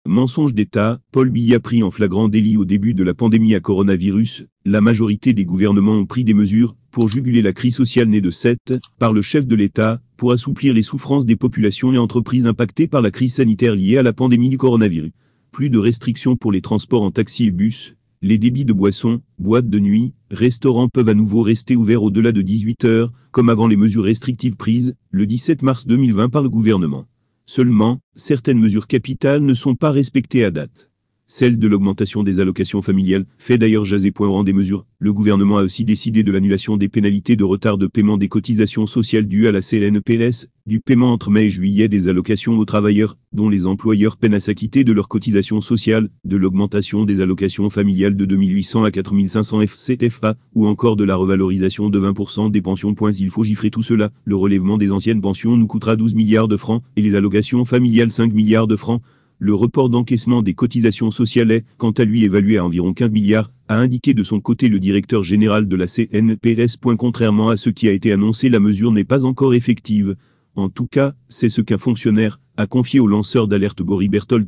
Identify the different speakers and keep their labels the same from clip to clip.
Speaker 1: Mensonge d'État, Paul Biya pris en flagrant délit au début de la pandémie à coronavirus. La majorité des gouvernements ont pris des mesures pour juguler la crise sociale née de cette, par le chef de l'État, pour assouplir les souffrances des populations et entreprises impactées par la crise sanitaire liée à la pandémie du coronavirus. Plus de restrictions pour les transports en taxi et bus. Les débits de boissons, boîtes de nuit, restaurants peuvent à nouveau rester ouverts au-delà de 18 heures, comme avant les mesures restrictives prises le 17 mars 2020 par le gouvernement. Seulement, certaines mesures capitales ne sont pas respectées à date. Celle de l'augmentation des allocations familiales fait d'ailleurs jaser. Au rang des mesures, le gouvernement a aussi décidé de l'annulation des pénalités de retard de paiement des cotisations sociales dues à la CNPS, du paiement entre mai et juillet des allocations aux travailleurs, dont les employeurs peinent à s'acquitter de leurs cotisations sociales, de l'augmentation des allocations familiales de 2800 à 4500 FCFA, ou encore de la revalorisation de 20% des pensions. Il faut chiffrer tout cela, le relèvement des anciennes pensions nous coûtera 12 milliards de francs, et les allocations familiales 5 milliards de francs. Le report d'encaissement des cotisations sociales est, quant à lui, évalué à environ 15 milliards, a indiqué de son côté le directeur général de la CNPS. Contrairement à ce qui a été annoncé, la mesure n'est pas encore effective. En tout cas, c'est ce qu'un fonctionnaire a confié au lanceur d'alerte Boris Berthold.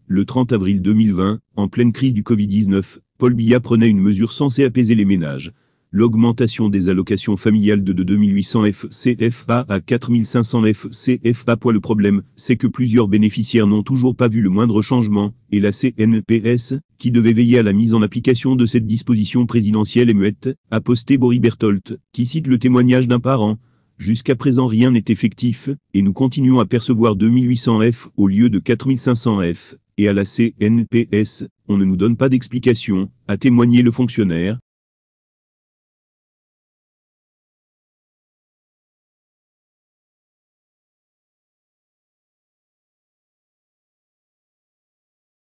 Speaker 1: Le 30 avril 2020, en pleine crise du Covid-19, Paul Biya prenait une mesure censée apaiser les ménages. L'augmentation des allocations familiales de 2800 FCFA à 4500 FCFA. Le problème, c'est que plusieurs bénéficiaires n'ont toujours pas vu le moindre changement, et la CNPS, qui devait veiller à la mise en application de cette disposition présidentielle, est muette, a posté Boris Berthold, qui cite le témoignage d'un parent. Jusqu'à présent rien n'est effectif, et nous continuons à percevoir 2800 F au lieu de 4500 F, et à la CNPS, on ne nous donne pas d'explication, a témoigné le fonctionnaire.